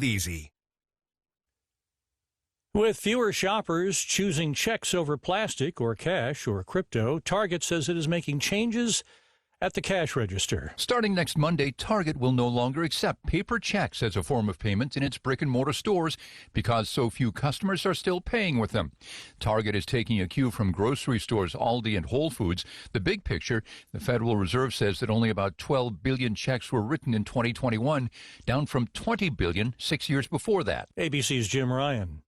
it easy. With fewer shoppers choosing checks over plastic or cash or crypto, Target says it is making changes at the cash register. Starting next Monday, Target will no longer accept paper checks as a form of payment in its brick-and-mortar stores because so few customers are still paying with them. Target is taking a cue from grocery stores Aldi and Whole Foods. The big picture, the Federal Reserve says that only about 12 billion checks were written in 2021, down from 20 billion 6 years before that. ABC's Jim Ryan.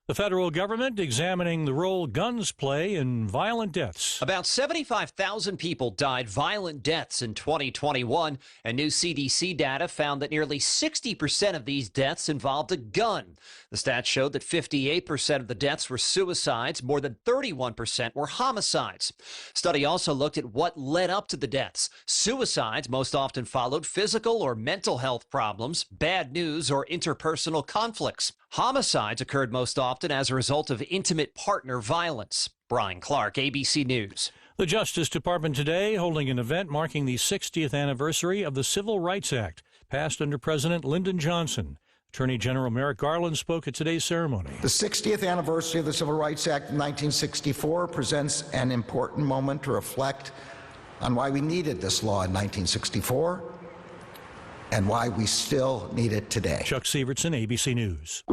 The federal government examining the role guns play in violent deaths. About 75,000 people died violent deaths in 2021, and new CDC data found that nearly 60% of these deaths involved a gun. The stats showed that 58% of the deaths were suicides, more than 31% were homicides. Study also looked at what led up to the deaths. Suicides most often followed physical or mental health problems, bad news, or interpersonal conflicts. Homicides occurred most often as a result of intimate partner violence. Brian Clark, ABC News. The Justice Department today holding an event marking the 60th anniversary of the Civil Rights Act, passed under President Lyndon Johnson. Attorney General Merrick Garland spoke at today's ceremony. The 60th anniversary of the Civil Rights Act of 1964 presents an important moment to reflect on why we needed this law in 1964 and why we still need it today. Chuck Sievertson, ABC News.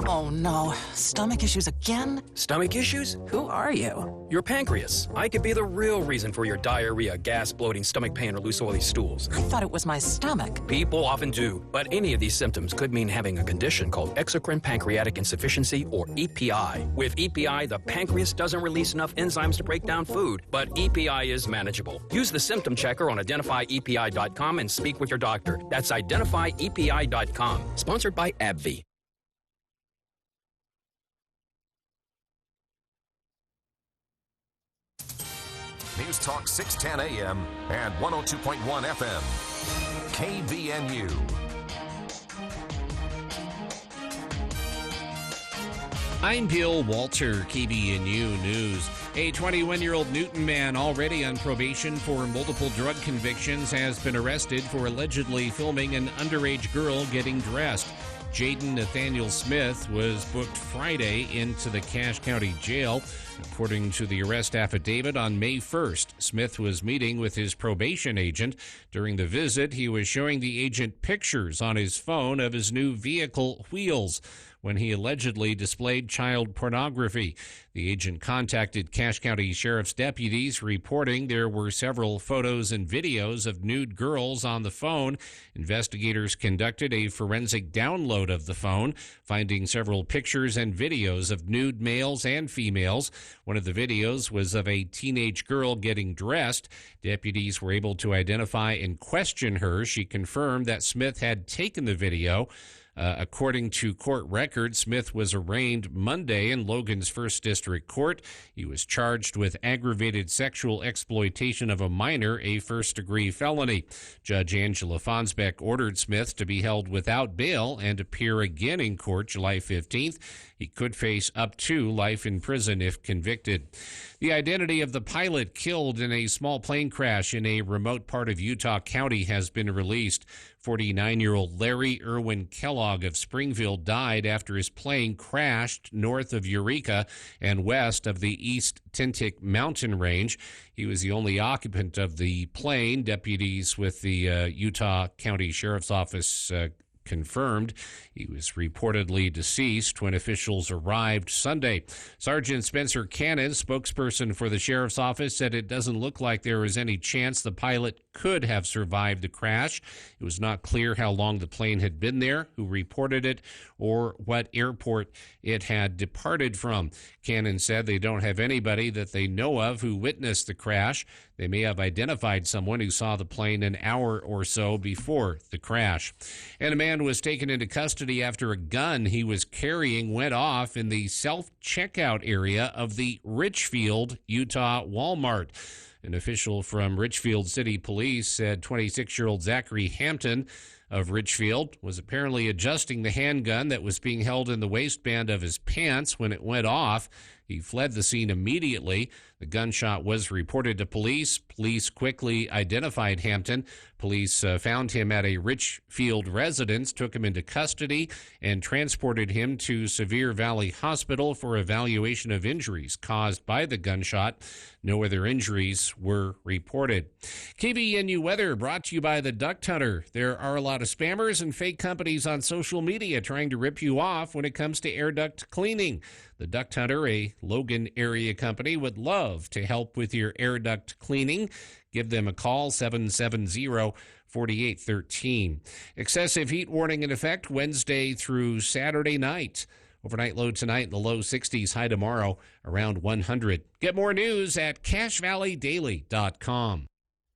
Oh no, stomach issues again? Stomach issues? Who are you? Your pancreas. I could be the real reason for your diarrhea, gas, bloating, stomach pain, or loose oily stools. I thought it was my stomach. People often do, but any of these symptoms could mean having a condition called exocrine pancreatic insufficiency, or EPI. With EPI, the pancreas doesn't release enough enzymes to break down food, but EPI is manageable. Use the symptom checker on identifyepi.com and speak with your doctor. That's identifyepi.com. Sponsored by AbbVie. News Talk 610 AM and 102.1 FM. KVNU. I'm Bill Walter, KBNU News. A 21-year-old Newton man already on probation for multiple drug convictions has been arrested for allegedly filming an underage girl getting dressed. Jaden Nathaniel Smith was booked Friday into the Cache County Jail. According to the arrest affidavit, on May 1st, Smith was meeting with his probation agent. During the visit, he was showing the agent pictures on his phone of his new vehicle wheels when he allegedly displayed child pornography. The agent contacted Cache County Sheriff's deputies, reporting there were several photos and videos of nude girls on the phone. Investigators conducted a forensic download of the phone, finding several pictures and videos of nude males and females. One of the videos was of a teenage girl getting dressed. Deputies were able to identify and question her. She confirmed that Smith had taken the video. According to court records, Smith was arraigned Monday in Logan's First District Court. He was charged with aggravated sexual exploitation of a minor, a first-degree felony. Judge Angela Fonsbeck ordered Smith to be held without bail and appear again in court July 15th. He could face up to life in prison if convicted. The identity of the pilot killed in a small plane crash in a remote part of Utah County has been released. 49-year-old Larry Irwin Kellogg of Springfield died after his plane crashed north of Eureka and west of the East Tintic mountain range. He was the only occupant of the plane. Deputies with the Utah County Sheriff's Office confirmed he was reportedly deceased when officials arrived Sunday. Sergeant Spencer Cannon, spokesperson for the sheriff's office, said it doesn't look like there was any chance the pilot could have survived the crash. It was not clear how long the plane had been there, who reported it, or what airport it had departed from. Cannon said they don't have anybody that they know of who witnessed the crash. They may have identified someone who saw the plane an hour or so before the crash. And a man was taken into custody after a gun he was carrying went off in the self-checkout area of the Richfield, Utah Walmart. An official from Richfield City Police said 26-year-old Zachary Hampton of Richfield was apparently adjusting the handgun that was being held in the waistband of his pants when it went off. He fled the scene immediately. The gunshot was reported to police. Police quickly identified Hampton. Police found him at a Richfield residence, took him into custody, and transported him to Sevier Valley Hospital for evaluation of injuries caused by the gunshot. No other injuries were reported. KBNU weather brought to you by the Duck Hunter. There are a lot of spammers and fake companies on social media trying to rip you off when it comes to air duct cleaning. The Duct Hunter, a Logan area company, would love to help with your air duct cleaning. Give them a call, 770-4813. Excessive heat warning in effect Wednesday through Saturday night. Overnight low tonight in the low 60s, high tomorrow around 100. Get more news at CashValleyDaily.com.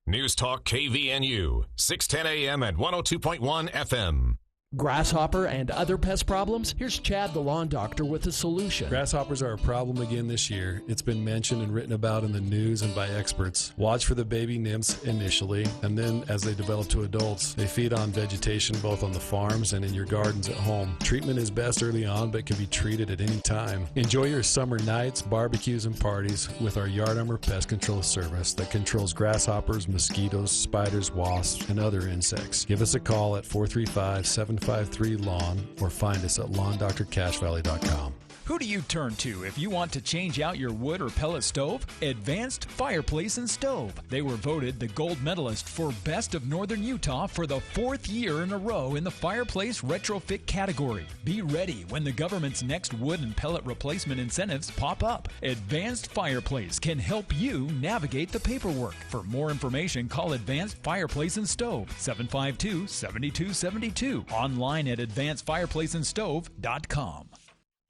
News Talk KVNU, 610 AM and 102.1 FM. Grasshopper and other pest problems? Here's Chad the lawn doctor with a solution. Grasshoppers are a problem again this year. It's been mentioned and written about in the news and by experts. Watch for the baby nymphs initially, and then as they develop to adults, they feed on vegetation both on the farms and in your gardens at home. Treatment is best early on, but can be treated at any time. Enjoy your summer nights, barbecues, and parties with our Yard Armor Pest Control Service that controls grasshoppers, mosquitoes, spiders, wasps, and other insects. Give us a call at 435-753-LAWN or find us at LawnDoctorCashValley.com. Who do you turn to if you want to change out your wood or pellet stove? Advanced Fireplace and Stove. They were voted the gold medalist for Best of Northern Utah for the 4th year in a row in the fireplace retrofit category. Be ready when the government's next wood and pellet replacement incentives pop up. Advanced Fireplace can help you navigate the paperwork. For more information, call Advanced Fireplace and Stove, 752-7272. Online at advancedfireplaceandstove.com.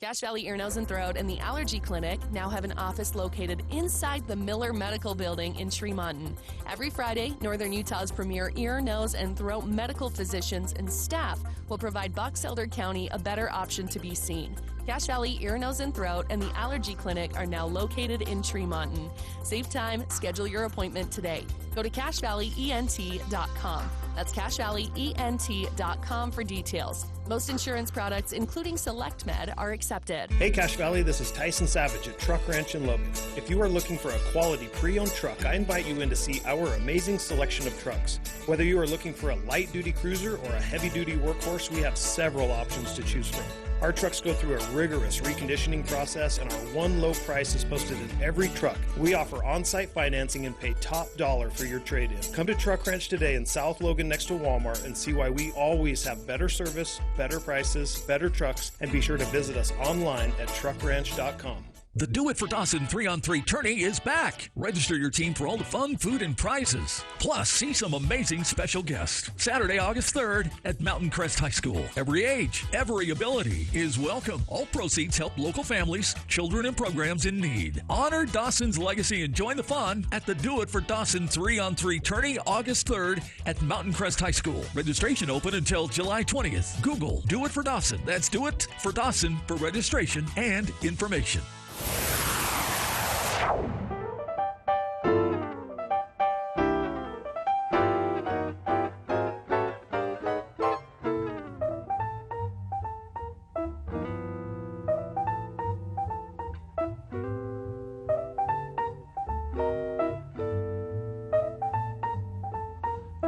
Cache Valley Ear, Nose, and Throat and the Allergy Clinic now have an office located inside the Miller Medical Building in Tremonton. Every Friday, Northern Utah's premier ear, nose, and throat medical physicians and staff will provide Box Elder County a better option to be seen. Cache Valley Ear, Nose, and Throat and the Allergy Clinic are now located in Tremonton. Save time, schedule your appointment today. Go to CacheValleyENT.com. That's CacheValleyENT.com for details. Most insurance products, including Select Med, are accepted. Hey Cache Valley, this is Tyson Savage at Truck Ranch in Logan. If you are looking for a quality pre-owned truck, I invite you in to see our amazing selection of trucks. Whether you are looking for a light-duty cruiser or a heavy-duty workhorse, we have several options to choose from. Our trucks go through a rigorous reconditioning process, and our one low price is posted in every truck. We offer on-site financing and pay top dollar for your trade-in. Come to Truck Ranch today in South Logan next to Walmart and see why we always have better service, better prices, better trucks, and be sure to visit us online at truckranch.com. The Do It for Dawson 3-on-3 tourney is back. Register your team for all the fun, food, and prizes. Plus, see some amazing special guests. Saturday, August 3rd at Mountain Crest High School. Every age, every ability is welcome. All proceeds help local families, children, and programs in need. Honor Dawson's legacy and join the fun at the Do It for Dawson 3-on-3 tourney, August 3rd at Mountain Crest High School. Registration open until July 20th. Google Do It for Dawson. That's Do It for Dawson for registration and information.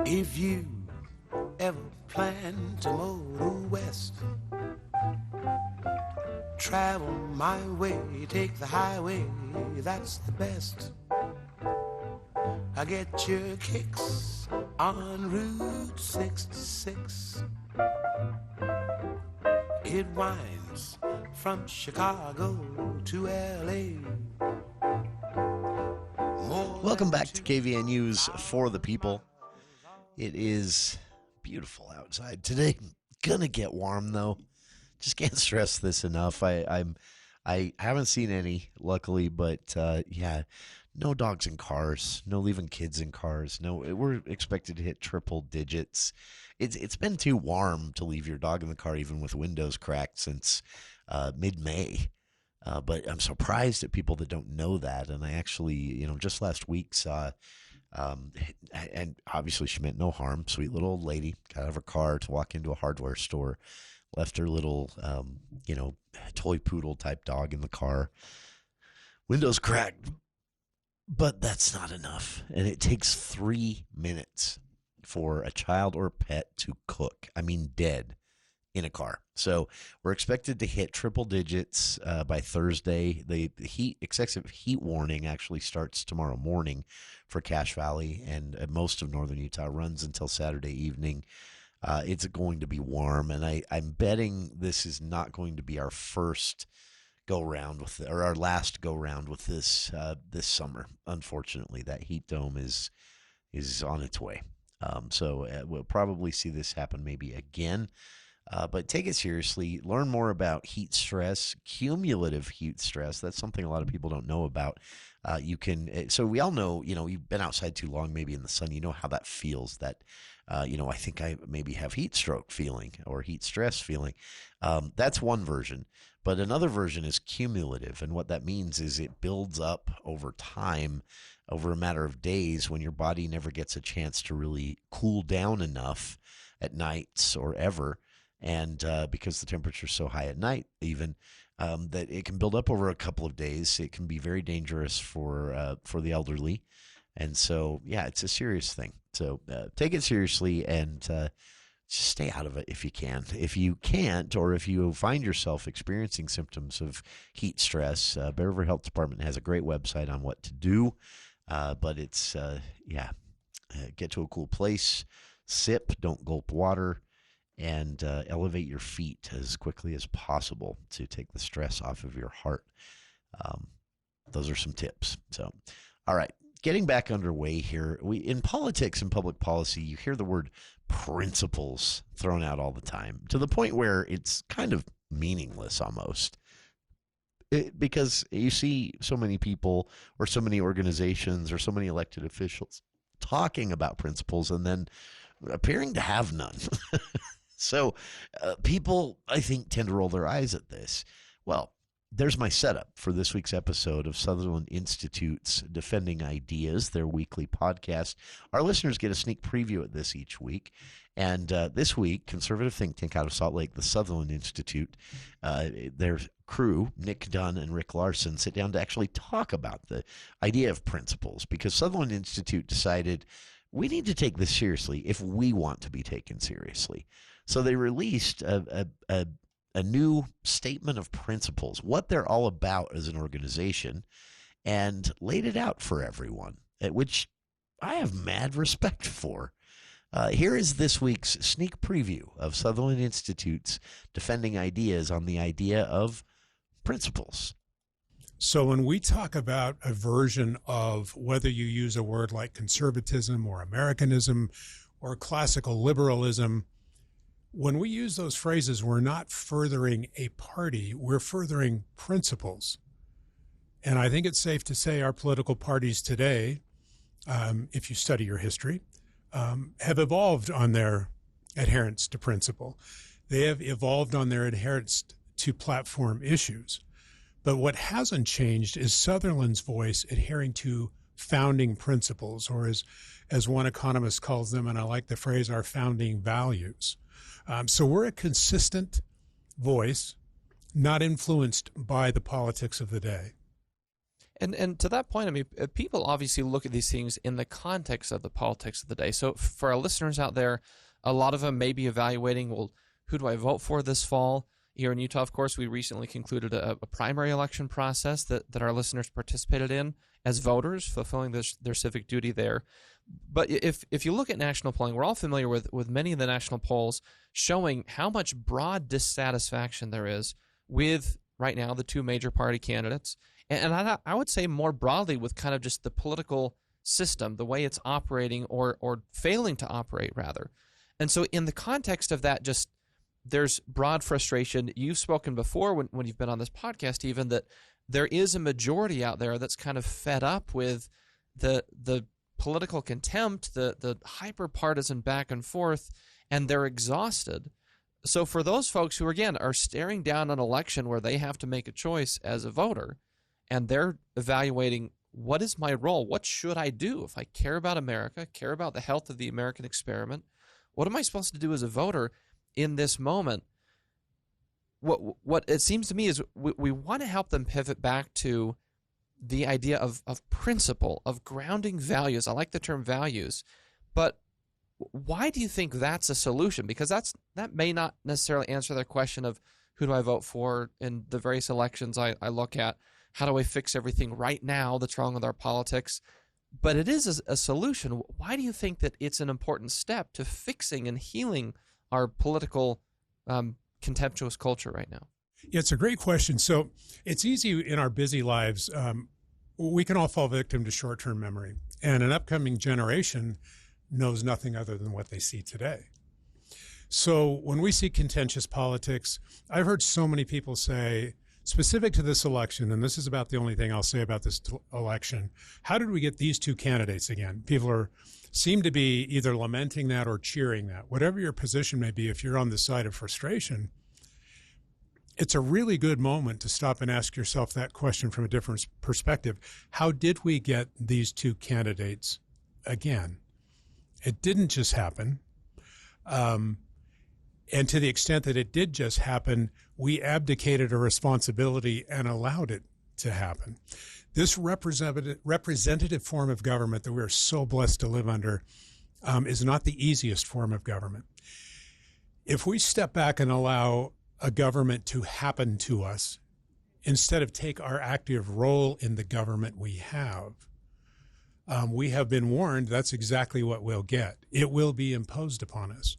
If you ever plan to motor west, travel my way, take the highway, that's the best. I get your kicks on Route 66. It winds from Chicago to L.A. Welcome back to KVNU's For the People. It is beautiful outside today. Gonna get warm though. Just can't stress this enough. I haven't seen any, luckily, but yeah, no dogs in cars, no leaving kids in cars. No, we're expected to hit triple digits. It's been too warm to leave your dog in the car, even with windows cracked, since mid-May. But I'm surprised at people that don't know that. And I actually, just last week saw, and obviously she meant no harm, sweet little old lady, got out of her car to walk into a hardware store, left her little, toy poodle type dog in the car. Windows cracked. But that's not enough. And it takes 3 minutes for a child or a pet to cook. I mean, dead in a car. So we're expected to hit triple digits by Thursday. The excessive heat warning actually starts tomorrow morning for Cache Valley, and most of northern Utah runs until Saturday evening. It's going to be warm, and I'm betting this is not going to be our first go round with, or our last go round with this this summer. Unfortunately, that heat dome is on its way. So we'll probably see this happen maybe again. But take it seriously. Learn more about heat stress, cumulative heat stress. That's something a lot of people don't know about. So we all know, you've been outside too long, maybe in the sun. You know how that feels. That, I think I maybe have heat stroke feeling or heat stress feeling. That's one version. But another version is cumulative. And what that means is it builds up over time, over a matter of days, when your body never gets a chance to really cool down enough at nights or ever. And because the temperature's so high at night, even that it can build up over a couple of days. It can be very dangerous for the elderly. And so, yeah, it's a serious thing. So take it seriously and just stay out of it if you can. If you can't, or if you find yourself experiencing symptoms of heat stress, Bear River Health Department has a great website on what to do. But it's, get to a cool place, sip, don't gulp water, and elevate your feet as quickly as possible to take the stress off of your heart. Those are some tips. So, all right, getting back underway here. In politics and public policy, you hear the word principles thrown out all the time, to the point where it's kind of meaningless almost. Because you see so many people or so many organizations or so many elected officials talking about principles and then appearing to have none. So people, I think, tend to roll their eyes at this. Well, there's my setup for this week's episode of Sutherland Institute's Defending Ideas, their weekly podcast. Our listeners get a sneak preview of this each week. And this week, conservative think tank out of Salt Lake, the Sutherland Institute, their crew, Nick Dunn and Rick Larson, sit down to actually talk about the idea of principles, because Sutherland Institute decided we need to take this seriously if we want to be taken seriously. So they released a new statement of principles, what they're all about as an organization, and laid it out for everyone, which I have mad respect for. Here is this week's sneak preview of Sutherland Institute's Defending Ideas on the idea of principles. So when we talk about a version of whether you use a word like conservatism or Americanism or classical liberalism, when we use those phrases, we're not furthering a party, we're furthering principles. And I think it's safe to say our political parties today, if you study your history, have evolved on their adherence to principle. They have evolved on their adherence to platform issues. But what hasn't changed is Sutherland's voice adhering to founding principles, or as one economist calls them, and I like the phrase, our founding values. So we're a consistent voice, not influenced by the politics of the day. And to that point, I mean, people obviously look at these things in the context of the politics of the day. So for our listeners out there, a lot of them may be evaluating, well, who do I vote for this fall? Here in Utah, of course, we recently concluded a primary election process that our listeners participated in as voters, fulfilling their civic duty there. But if you look at national polling, we're all familiar with many of the national polls showing how much broad dissatisfaction there is with, right now, the two major party candidates. And I would say more broadly with kind of just the political system, the way it's operating or failing to operate, rather. And so in the context of that, just there's broad frustration. You've spoken before when you've been on this podcast even that there is a majority out there that's kind of fed up with the political contempt, the hyper-partisan back and forth, and they're exhausted. So for those folks who, again, are staring down an election where they have to make a choice as a voter, and they're evaluating, what is my role? What should I do if I care about America, care about the health of the American experiment? What am I supposed to do as a voter in this moment? What it seems to me is we want to help them pivot back to the idea of principle, of grounding values. I like the term values, but why do you think that's a solution? Because that may not necessarily answer the question of who do I vote for in the various elections I look at. How do I fix everything right now that's wrong with our politics? But it is a solution. Why do you think that it's an important step to fixing and healing our political contemptuous culture right now? Yeah, it's a great question. So it's easy in our busy lives. We can all fall victim to short-term memory, and an upcoming generation knows nothing other than what they see today. So when we see contentious politics, I've heard so many people say, specific to this election, and this is about the only thing I'll say about this election, how did we get these two candidates again? People seem to be either lamenting that or cheering that. Whatever your position may be, if you're on the side of frustration, it's a really good moment to stop and ask yourself that question from a different perspective. How did we get these two candidates again? It didn't just happen. And to the extent that it did just happen, we abdicated a responsibility and allowed it to happen. This representative form of government that we are so blessed to live under is not the easiest form of government. If we step back and allow a government to happen to us, instead of take our active role in the government we have been warned that's exactly what we'll get. It will be imposed upon us.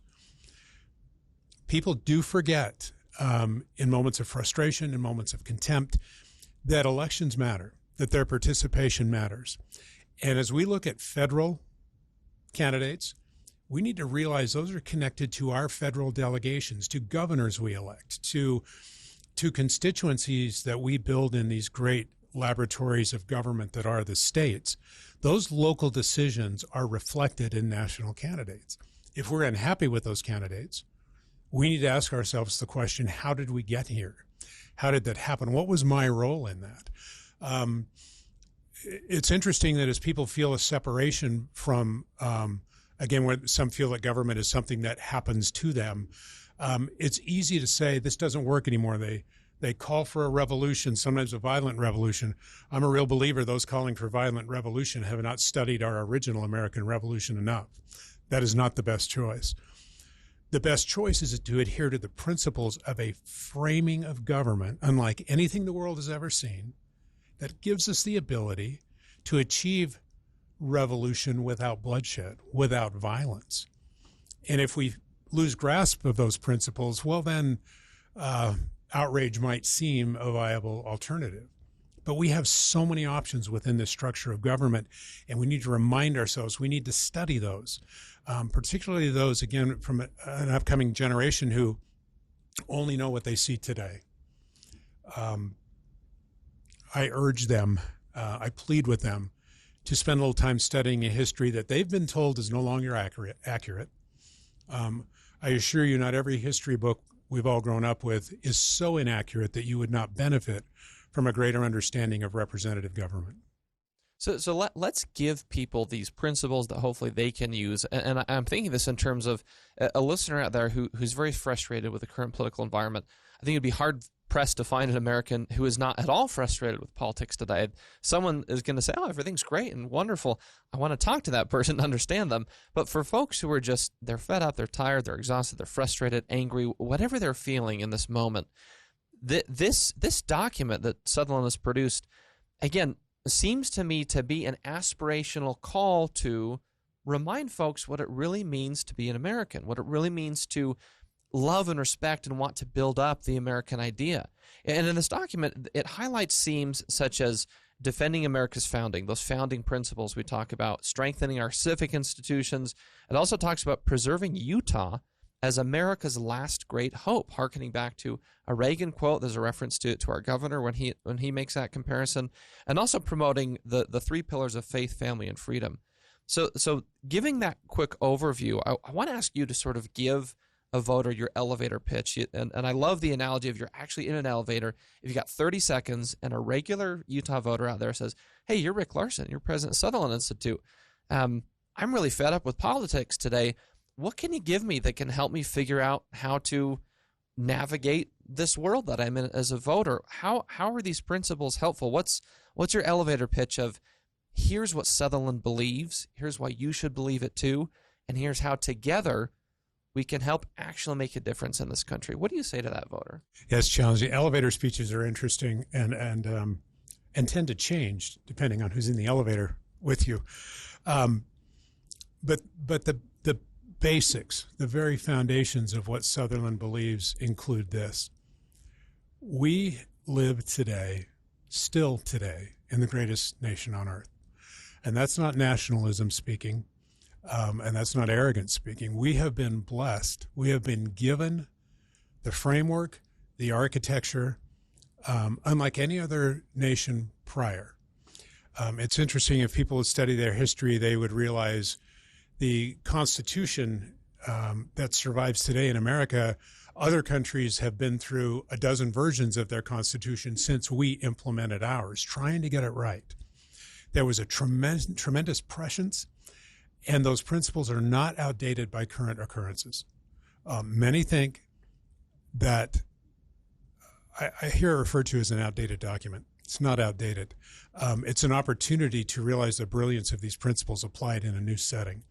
People do forget in moments of frustration, in moments of contempt, that elections matter, that their participation matters. And as we look at federal candidates, we need to realize those are connected to our federal delegations, to governors we elect, to constituencies that we build in these great laboratories of government that are the states. Those local decisions are reflected in national candidates. If we're unhappy with those candidates, we need to ask ourselves the question, how did we get here? How did that happen? What was my role in that? It's interesting that as people feel a separation from, again, where some feel that government is something that happens to them, it's easy to say this doesn't work anymore. They call for a revolution, sometimes a violent revolution. I'm a real believer those calling for violent revolution have not studied our original American Revolution enough. That is not the best choice. The best choice is to adhere to the principles of a framing of government, unlike anything the world has ever seen, that gives us the ability to achieve revolution without bloodshed, without violence. And if we lose grasp of those principles, well, then outrage might seem a viable alternative. But we have so many options within this structure of government, and we need to remind ourselves, we need to study those, particularly those, again, from an upcoming generation who only know what they see today. I urge them, I plead with them to spend a little time studying a history that they've been told is no longer accurate. I assure you, not every history book we've all grown up with is so inaccurate that you would not benefit from a greater understanding of representative government. So let's give people these principles that hopefully they can use. And I'm thinking this in terms of a listener out there who's very frustrated with the current political environment. I think it'd be hard-pressed to find an American who is not at all frustrated with politics today. Someone is going to say, oh, everything's great and wonderful. I want to talk to that person to understand them. But for folks who are just, they're fed up, they're tired, they're exhausted, they're frustrated, angry, whatever they're feeling in this moment, this document that Sutherland has produced, again, seems to me to be an aspirational call to remind folks what it really means to be an American, what it really means to love and respect and want to build up the American idea. And in this document, it highlights themes such as defending America's founding, those founding principles we talk about, strengthening our civic institutions. It also talks about preserving Utah as America's last great hope, hearkening back to a Reagan quote. There's a reference to our governor when he makes that comparison, and also promoting the three pillars of faith, family, and freedom. So giving that quick overview, I want to ask you to sort of give a voter your elevator pitch. And I love the analogy of you're actually in an elevator. If you got 30 seconds and a regular Utah voter out there says, hey, you're Rick Larson, you're president of Sutherland Institute. I'm really fed up with politics today. What can you give me that can help me figure out how to navigate this world that I'm in as a voter, how are these principles helpful? What's your elevator pitch of, here's what Sutherland believes, here's why you should believe it too, and here's how together we can help actually make a difference in this country? What do you say to that voter? Yeah, it's challenging. Elevator speeches are interesting and tend to change depending on who's in the elevator with you. But the basics, the very foundations of what Sutherland believes include this. We live today, still today, in the greatest nation on earth. And that's not nationalism speaking, and that's not arrogance speaking. We have been blessed. We have been given the framework, the architecture, unlike any other nation prior. It's interesting, if people would study their history, they would realize the Constitution that survives today in America, other countries have been through a dozen versions of their Constitution since we implemented ours, trying to get it right. There was a tremendous prescience, and those principles are not outdated by current occurrences. Many think that, I hear it referred to as an outdated document. It's not outdated. It's an opportunity to realize the brilliance of these principles applied in a new setting.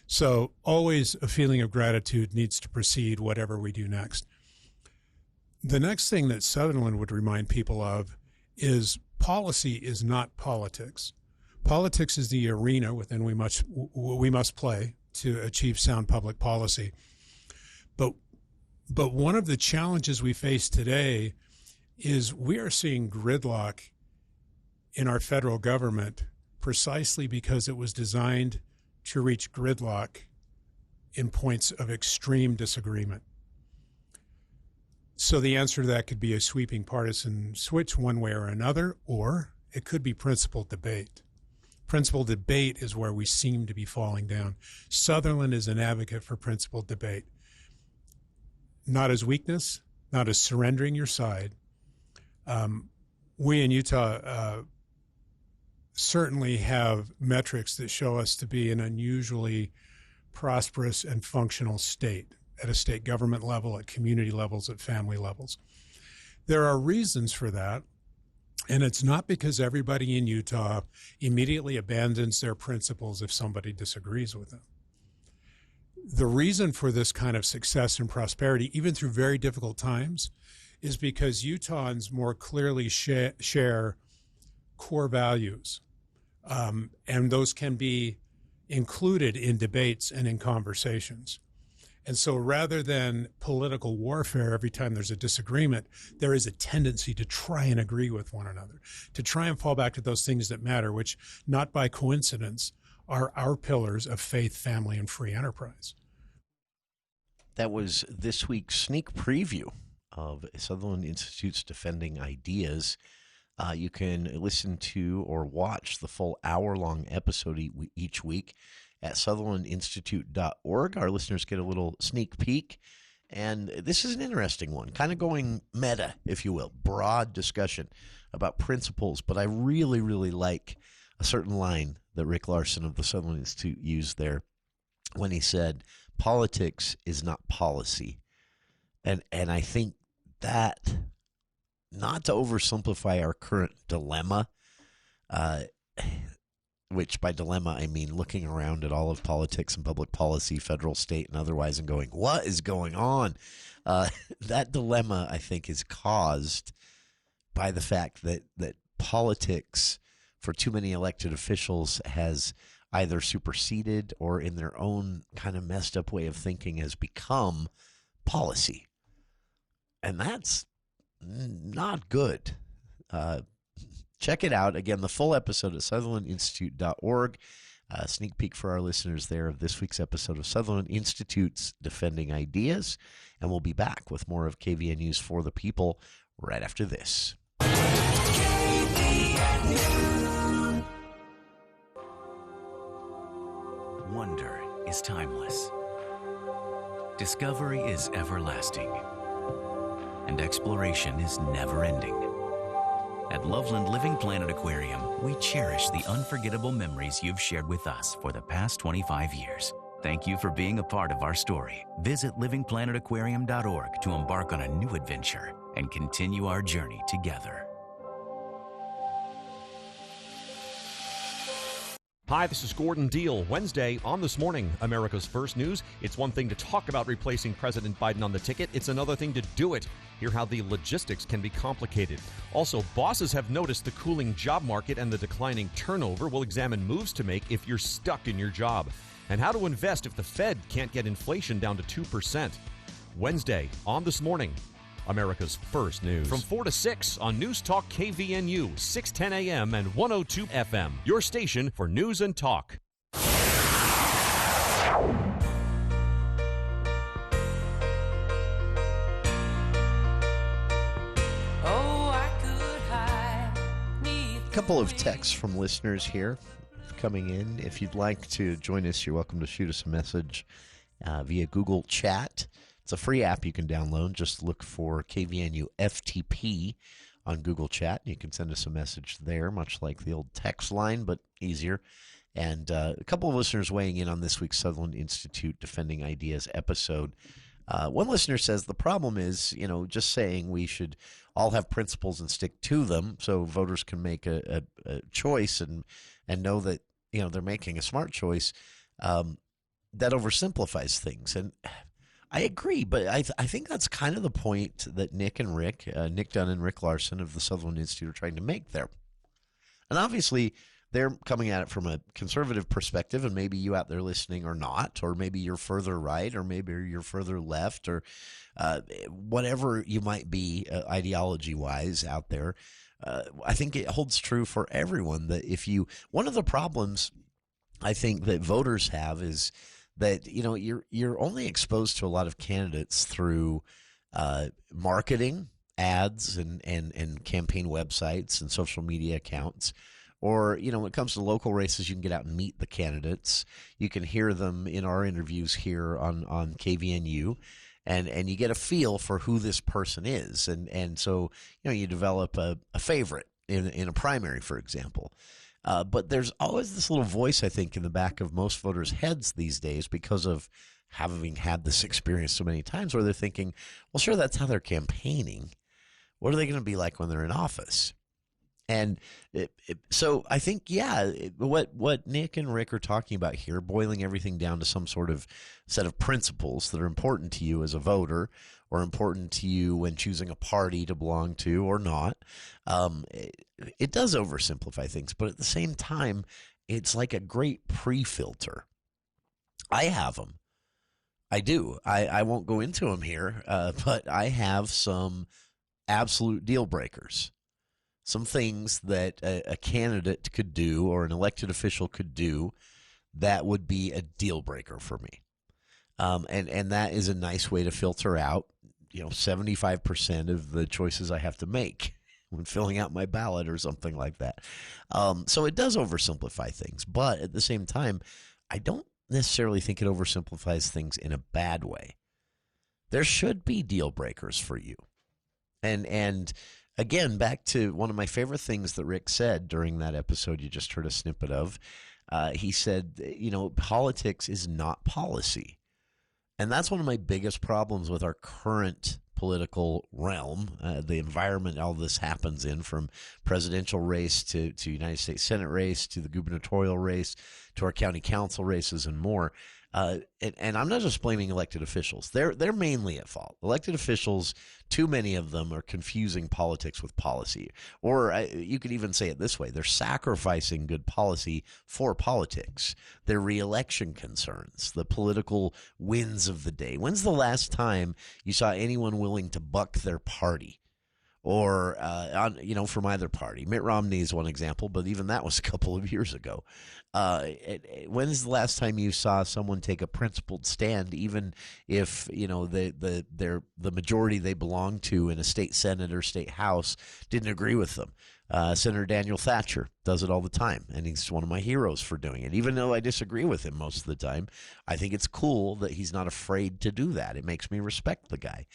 So always a feeling of gratitude needs to precede whatever we do next. The next thing that Sutherland would remind people of is policy is not politics. Politics is the arena within we must play to achieve sound public policy. But one of the challenges we face today is we are seeing gridlock in our federal government precisely because it was designed to reach gridlock in points of extreme disagreement. So the answer to that could be a sweeping partisan switch one way or another, or it could be principled debate. Principled debate is where we seem to be falling down. Sutherland is an advocate for principled debate. Not as weakness, not as surrendering your side. We in Utah certainly have metrics that show us to be an unusually prosperous and functional state at a state government level, at community levels, at family levels. There are reasons for that, and it's not because everybody in Utah immediately abandons their principles if somebody disagrees with them. The reason for this kind of success and prosperity, even through very difficult times, is because Utahns more clearly share core values, and those can be included in debates and in conversations. And so rather than political warfare every time there's a disagreement, there is a tendency to try and agree with one another, to try and fall back to those things that matter, which, not by coincidence, are our pillars of faith, family, and free enterprise. That was this week's sneak preview of Sutherland Institute's Defending Ideas. You can listen to or watch the full hour-long episode each week at sutherlandinstitute.org. Our listeners get a little sneak peek. And this is an interesting one, kind of going meta, if you will, broad discussion about principles. But I really, really like a certain line that Rick Larson of the Sutherland Institute used there when he said, politics is not policy. And I think that, not to oversimplify our current dilemma, which by dilemma I mean looking around at all of politics and public policy, federal, state, and otherwise, and going, what is going on? That dilemma, I think, is caused by the fact that politics for too many elected officials has either superseded or in their own kind of messed up way of thinking has become policy. And that's not good. Check it out. Again, the full episode at sutherlandinstitute.org. Sneak peek for our listeners there of this week's episode of Sutherland Institute's Defending Ideas. And we'll be back with more of KVNU's For the People right after this. Wonder is timeless. Discovery is everlasting. And exploration is never-ending. At Loveland Living Planet Aquarium, we cherish the unforgettable memories you've shared with us for the past 25 years. Thank you for being a part of our story. Visit livingplanetaquarium.org to embark on a new adventure and continue our journey together. Hi, this is Gordon Deal. Wednesday on This Morning, America's First News. It's one thing to talk about replacing President Biden on the ticket. It's another thing to do it. Hear how the logistics can be complicated. Also, bosses have noticed the cooling job market and the declining turnover. We'll examine moves to make if you're stuck in your job. And how to invest if the Fed can't get inflation down to 2%. Wednesday on This Morning, America's First News. From 4 to 6 on News Talk KVNU, 610 AM and 102 FM. Your station for news and talk. A couple of texts from listeners here coming in. If you'd like to join us, you're welcome to shoot us a message via Google Chat. It's a free app you can download. Just look for KVNU FTP on Google Chat. You can send us a message there, much like the old text line, but easier. And a couple of listeners weighing in on this week's Sutherland Institute Defending Ideas episode. One listener says the problem is, just saying we should all have principles and stick to them so voters can make a choice and know that, they're making a smart choice. That oversimplifies things. And I agree, but I think that's kind of the point that Nick Dunn and Rick Larson of the Sutherland Institute are trying to make there. And obviously, they're coming at it from a conservative perspective, and maybe you out there listening are not, or maybe you're further right, or maybe you're further left, or whatever you might be ideology-wise out there. I think it holds true for everyone that one of the problems I think that voters have is that you're only exposed to a lot of candidates through marketing, ads, and campaign websites and social media accounts. Or, when it comes to local races, you can get out and meet the candidates. You can hear them in our interviews here on KVNU, and you get a feel for who this person is. And so, you develop a favorite in a primary, for example. But there's always this little voice, I think, in the back of most voters' heads these days because of having had this experience so many times where they're thinking, well, sure, that's how they're campaigning. What are they going to be like when they're in office? And so I think, what Nick and Rick are talking about here, boiling everything down to some sort of set of principles that are important to you as a voter or important to you when choosing a party to belong to or not, it does oversimplify things. But at the same time, it's like a great pre-filter. I have them. I do. I won't go into them here, but I have some absolute deal breakers. Some things that a candidate could do or an elected official could do that would be a deal breaker for me. And that is a nice way to filter out, 75% of the choices I have to make when filling out my ballot or something like that. So it does oversimplify things. But at the same time, I don't necessarily think it oversimplifies things in a bad way. There should be deal breakers for you. And again, back to one of my favorite things that Rick said during that episode you just heard a snippet of. He said, politics is not policy. And that's one of my biggest problems with our current political realm, the environment all this happens in, from presidential race to United States Senate race to the gubernatorial race to our county council races and more. And I'm not just blaming elected officials. They're mainly at fault. Elected officials, too many of them are confusing politics with policy. Or you could even say it this way. They're sacrificing good policy for politics. Their reelection concerns, the political wins of the day. When's the last time you saw anyone willing to buck their party? Or, from either party? Mitt Romney is one example, but even that was a couple of years ago. When is the last time you saw someone take a principled stand, even if, the majority they belong to in a state senate or state house didn't agree with them? Senator Daniel Thatcher does it all the time, and he's one of my heroes for doing it. Even though I disagree with him most of the time, I think it's cool that he's not afraid to do that. It makes me respect the guy.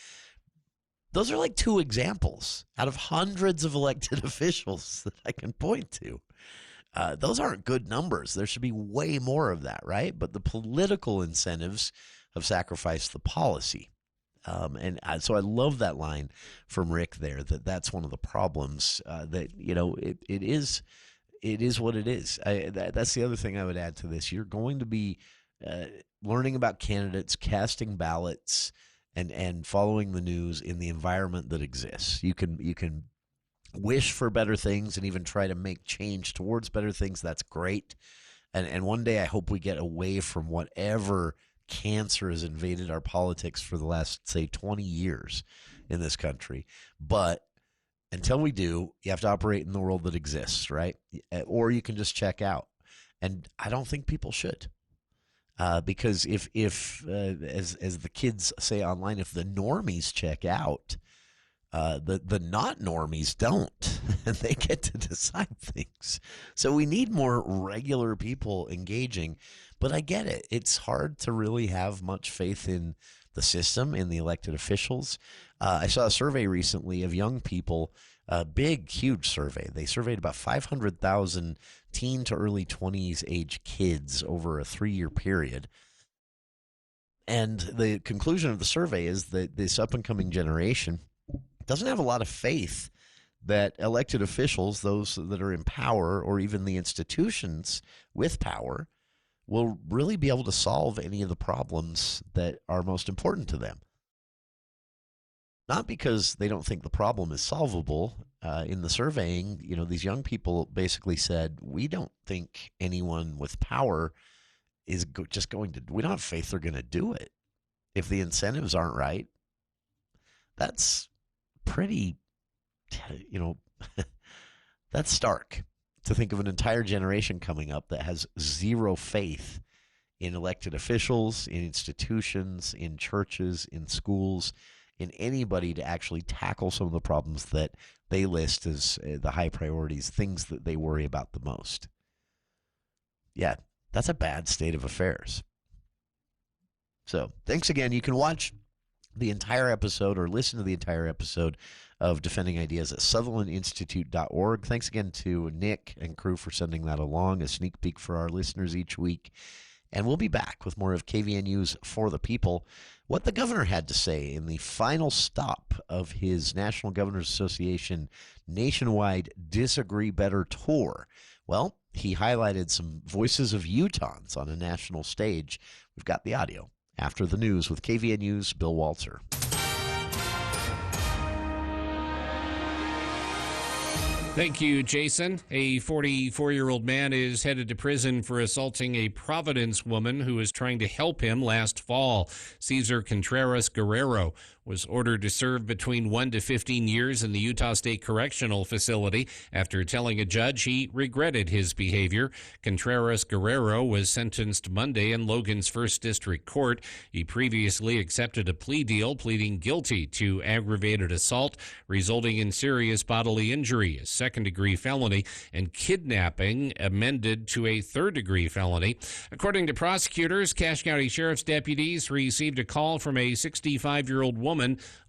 Those are like two examples out of hundreds of elected officials that I can point to. Those aren't good numbers. There should be way more of that, right? But the political incentives have sacrificed the policy. So I love that line from Rick there, that's one of the problems, that, it is what it is. That's the other thing I would add to this. You're going to be learning about candidates, casting ballots, and following the news in the environment that exists. You can wish for better things and even try to make change towards better things. That's great. And one day I hope we get away from whatever cancer has invaded our politics for the last, say, 20 years in this country. But until we do, you have to operate in the world that exists, right? Or you can just check out. And I don't think people should. Because if as the kids say online, if the normies check out, the not normies don't, and they get to decide things. So we need more regular people engaging. But I get it. It's hard to really have much faith in the system, in the elected officials. I saw a survey recently of young people, a big, huge survey. They surveyed about 500,000 teen to early 20s age kids over a 3-year period. And the conclusion of the survey is that this up-and-coming generation doesn't have a lot of faith that elected officials, those that are in power, or even the institutions with power, will really be able to solve any of the problems that are most important to them. Not because they don't think the problem is solvable. In the surveying, these young people basically said, we don't think anyone with power is just going to, we don't have faith they're going to do it. If the incentives aren't right, that's pretty, that's stark. To think of an entire generation coming up that has zero faith in elected officials, in institutions, in churches, in schools, in anybody to actually tackle some of the problems that they list as the high priorities, things that they worry about the most. Yeah, that's a bad state of affairs. So thanks again. You can watch the entire episode or listen to the entire episode of Defending Ideas at SutherlandInstitute.org. Thanks again to Nick and crew for sending that along, a sneak peek for our listeners each week. And we'll be back with more of KVNU's For the People. What the governor had to say in the final stop of his National Governors Association nationwide Disagree Better tour. Well, he highlighted some voices of Utahns on a national stage. We've got the audio after the news with KVNU's Bill Walter. Thank you, Jason. A 44-year-old man is headed to prison for assaulting a Providence woman who was trying to help him last fall. Cesar Contreras Guerrero was ordered to serve between 1 to 15 years in the Utah State Correctional Facility after telling a judge he regretted his behavior. Contreras Guerrero was sentenced Monday in Logan's 1st District Court. He previously accepted a plea deal, pleading guilty to aggravated assault resulting in serious bodily injury, a second-degree felony, and kidnapping amended to a third-degree felony. According to prosecutors, Cache County Sheriff's deputies received a call from a 65-year-old woman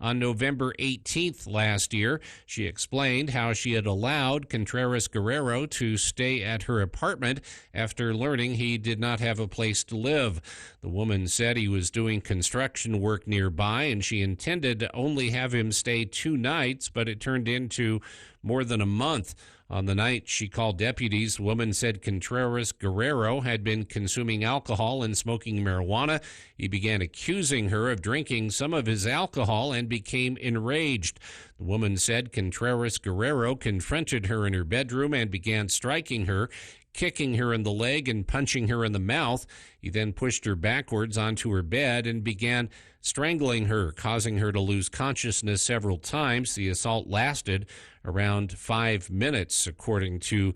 on November 18th last year. She explained how she had allowed Contreras Guerrero to stay at her apartment after learning he did not have a place to live. The woman said he was doing construction work nearby, and she intended to only have him stay 2 nights, but it turned into more than a month. On the night she called deputies, the woman said Contreras Guerrero had been consuming alcohol and smoking marijuana. He began accusing her of drinking some of his alcohol and became enraged. The woman said Contreras Guerrero confronted her in her bedroom and began striking her, kicking her in the leg and punching her in the mouth. He then pushed her backwards onto her bed and began strangling her, causing her to lose consciousness several times. The assault lasted around 5 minutes, according to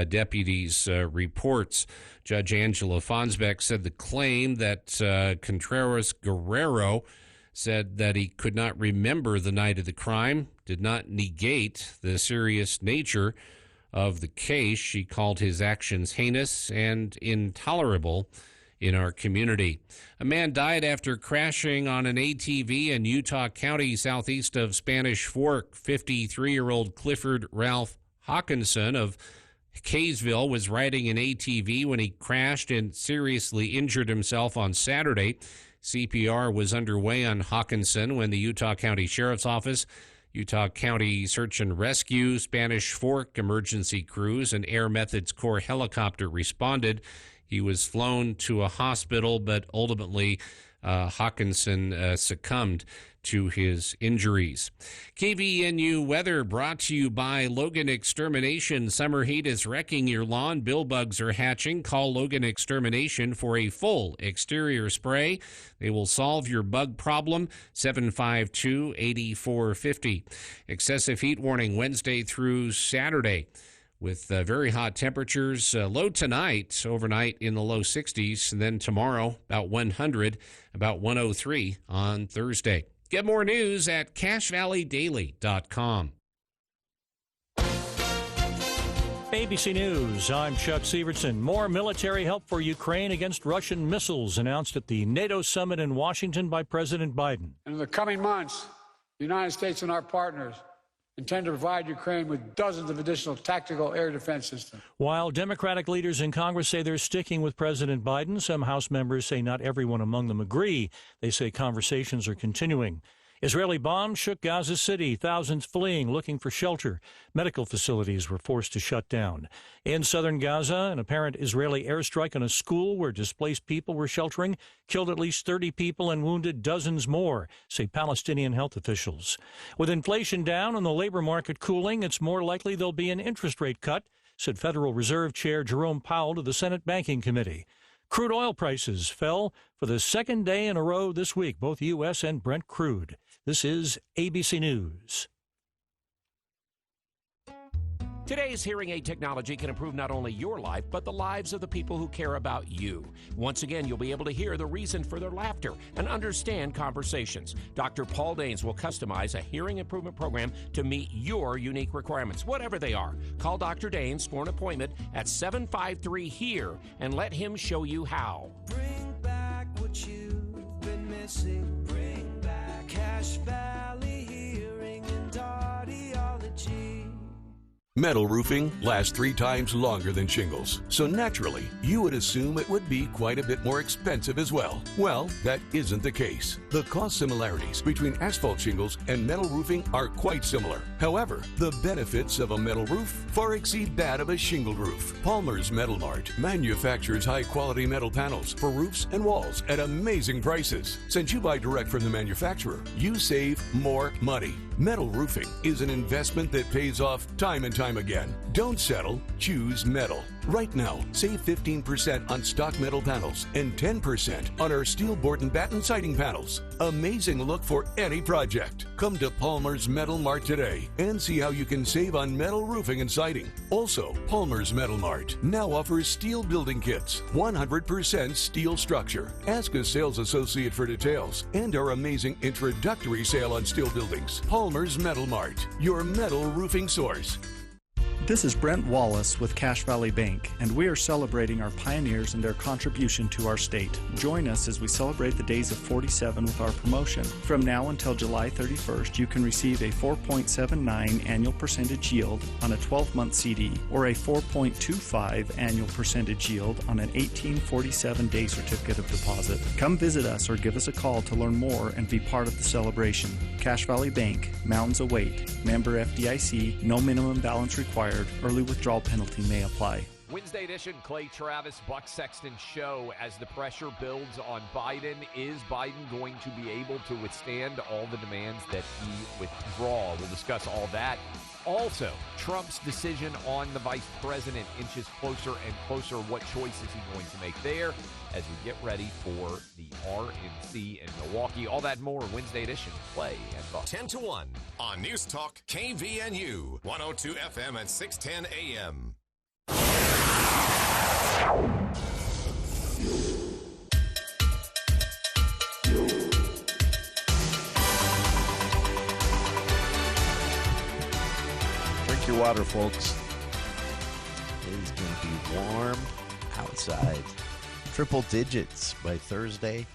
deputies' reports. Judge Angela Fonsbeck said the claim that Contreras Guerrero said that he could not remember the night of the crime did not negate the serious nature of the case. She called his actions heinous and intolerable in our community. A man died after crashing on an ATV in Utah County southeast of Spanish Fork. 53-year-old Clifford Ralph Hawkinson of Kaysville was riding an ATV when he crashed and seriously injured himself on Saturday. CPR was underway on Hawkinson when the Utah County Sheriff's Office, Utah County Search and Rescue, Spanish Fork emergency crews, and Air Methods Corps helicopter responded. He was flown to a hospital, but ultimately Hawkinson succumbed to his injuries. KVNU weather brought to you by Logan Extermination. Summer heat is wrecking your lawn. Bill bugs are hatching. Call Logan Extermination for a full exterior spray. They will solve your bug problem. 752-8450. Excessive heat warning Wednesday through Saturday, with very hot temperatures. Low tonight, overnight in the low 60s, and then tomorrow about 100, about 103 on Thursday. Get more news at CashValleyDaily.com. ABC News, I'm Chuck Severson. More military help for Ukraine against Russian missiles announced at the NATO summit in Washington by President Biden. In the coming months, the United States and our partners intend to provide Ukraine with dozens of additional tactical air defense systems. While Democratic leaders in Congress say they're sticking with President Biden, some House members say not everyone among them agree. They say conversations are continuing. Israeli bombs shook Gaza City, thousands fleeing, looking for shelter. Medical facilities were forced to shut down. In southern Gaza, an apparent Israeli airstrike on a school where displaced people were sheltering killed at least 30 people and wounded dozens more, say Palestinian health officials. With inflation down and the labor market cooling, it's more likely there'll be an interest rate cut, said Federal Reserve Chair Jerome Powell to the Senate Banking Committee. Crude oil prices fell for the second day in a row this week, both U.S. and Brent crude. This is ABC News. Today's hearing aid technology can improve not only your life, but the lives of the people who care about you. Once again, you'll be able to hear the reason for their laughter and understand conversations. Dr. Paul Danes will customize a hearing improvement program to meet your unique requirements, whatever they are. Call Dr. Danes for an appointment at 753-HERE and let him show you how. Bring back what you've been missing. Bring back Cache Valley Hearing and Audiology. Metal roofing lasts 3 times longer than shingles, so naturally, you would assume it would be quite a bit more expensive as well. Well, that isn't the case. The cost similarities between asphalt shingles and metal roofing are quite similar. However, the benefits of a metal roof far exceed that of a shingled roof. Palmer's Metal Mart manufactures high-quality metal panels for roofs and walls at amazing prices. Since you buy direct from the manufacturer, you save more money. Metal roofing is an investment that pays off time and time again. Don't settle, choose metal. Right now, save 15% on stock metal panels and 10% on our steel board and batten siding panels. Amazing look for any project. Come to Palmer's Metal Mart today and see how you can save on metal roofing and siding. Also, Palmer's Metal Mart now offers steel building kits, 100% steel structure. Ask a sales associate for details and our amazing introductory sale on steel buildings. Palmer's Metal Mart, your metal roofing source. This is Brent Wallace with Cache Valley Bank, and we are celebrating our pioneers and their contribution to our state. Join us as we celebrate the days of 47 with our promotion. From now until July 31st, you can receive a 4.79 annual percentage yield on a 12-month CD or a 4.25 annual percentage yield on an 1847-day certificate of deposit. Come visit us or give us a call to learn more and be part of the celebration. Cache Valley Bank, mountains await. Member FDIC, no minimum balance required. Early withdrawal penalty may apply. Wednesday edition, Clay Travis, Buck Sexton show. As the pressure builds on Biden, is Biden going to be able to withstand all the demands that he withdraw? We'll discuss all that. Also, Trump's decision on the vice president inches closer and closer. What choice is he going to make there as we get ready for the RNC in Milwaukee? All that and more, Wednesday edition, Clay and Buck. 10 to 1 on News Talk KVNU, 102 FM and 610 AM. Drink your water, folks. It is going to be warm outside. Triple digits by Thursday.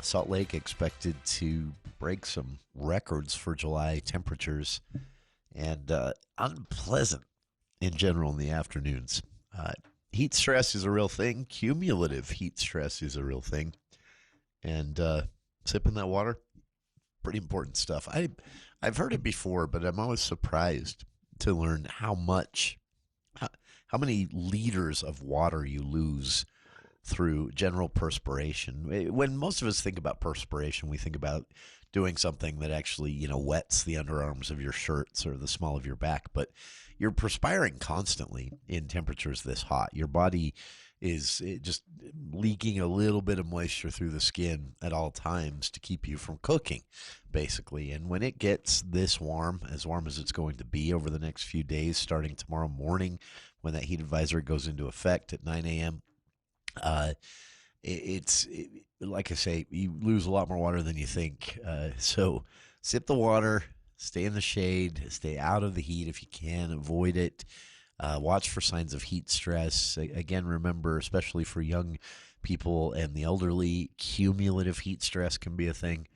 Salt Lake expected to break some records for July temperatures, and unpleasant in general in the afternoons. Heat stress is a real thing. Cumulative heat stress is a real thing. And sipping that water, pretty important stuff. I've heard it before, but I'm always surprised to learn how many liters of water you lose through general perspiration. When most of us think about perspiration, we think about doing something that actually, wets the underarms of your shirts or the small of your back. But you're perspiring constantly in temperatures this hot. Your body is just leaking a little bit of moisture through the skin at all times to keep you from cooking, basically. And when it gets this warm as it's going to be over the next few days, starting tomorrow morning when that heat advisory goes into effect at 9 a.m., like I say, you lose a lot more water than you think. So sip the water, stay in the shade, stay out of the heat if you can, avoid it. Watch for signs of heat stress. Again, remember, especially for young people and the elderly, cumulative heat stress can be a thing.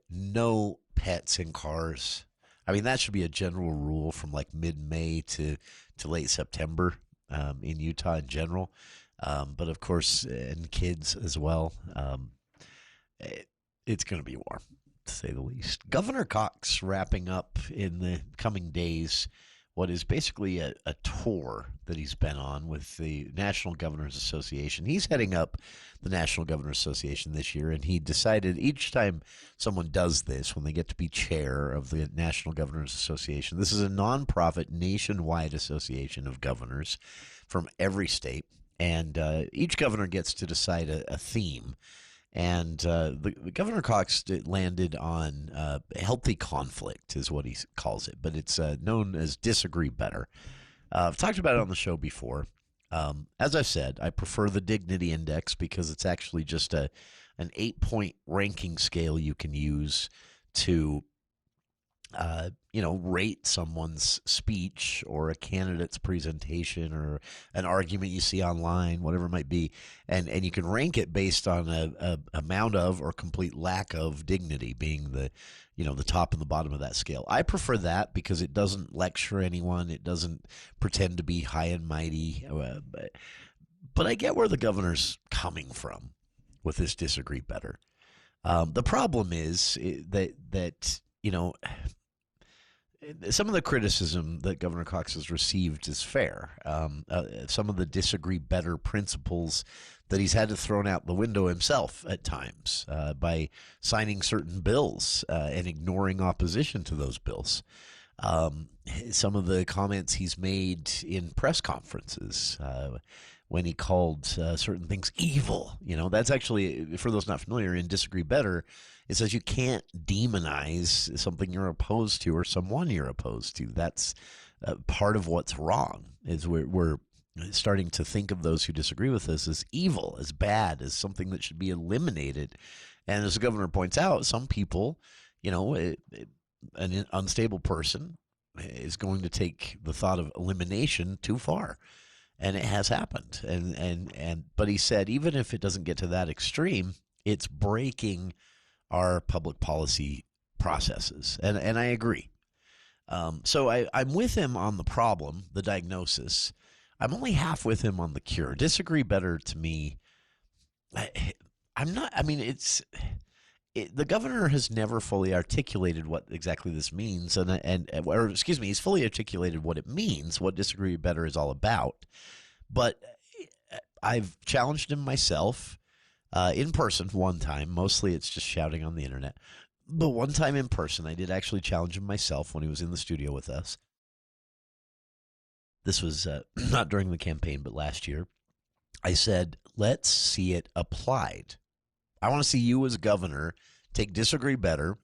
No pets in cars. I mean, that should be a general rule from like mid-May to late September in Utah in general. But of course, and kids as well. It's going to be warm, to say the least. Governor Cox wrapping up in the coming days what is basically a tour that he's been on with the National Governors Association. He's heading up the National Governors Association this year, and he decided each time someone does this, when they get to be chair of the National Governors Association, this is a nonprofit nationwide association of governors from every state, and each governor gets to decide a theme. And the Governor Cox landed on healthy conflict is what he calls it, but it's known as disagree better. I've talked about it on the show before. As I've said, I prefer the Dignity Index because it's actually just an 8-point ranking scale you can use to rate someone's speech or a candidate's presentation or an argument you see online, whatever it might be. And you can rank it based on a amount of or complete lack of dignity being the top and the bottom of that scale. I prefer that because it doesn't lecture anyone. It doesn't pretend to be high and mighty. But I get where the governor's coming from with this disagree better. The problem is that some of the criticism that Governor Cox has received is fair. Some of the disagree better principles that he's had to throw out the window himself at times by signing certain bills and ignoring opposition to those bills. Some of the comments he's made in press conferences when he called certain things evil. That's actually, for those not familiar, in Disagree Better, it says you can't demonize something you're opposed to or someone you're opposed to. That's part of what's wrong, is we're starting to think of those who disagree with us as evil, as bad, as something that should be eliminated. And as the governor points out, some people, an unstable person is going to take the thought of elimination too far. And it has happened. But he said, even if it doesn't get to that extreme, it's breaking our public policy processes. And I agree. So I'm with him on the problem, the diagnosis. I'm only half with him on the cure. Disagree better to me. I'm not, the governor has never fully articulated what exactly this means, he's fully articulated what it means, what disagree better is all about. But I've challenged him myself in person one time. Mostly it's just shouting on the internet. But one time in person, I did actually challenge him myself when he was in the studio with us. This was not during the campaign, but last year. I said, let's see it applied. I want to see you as governor take disagree better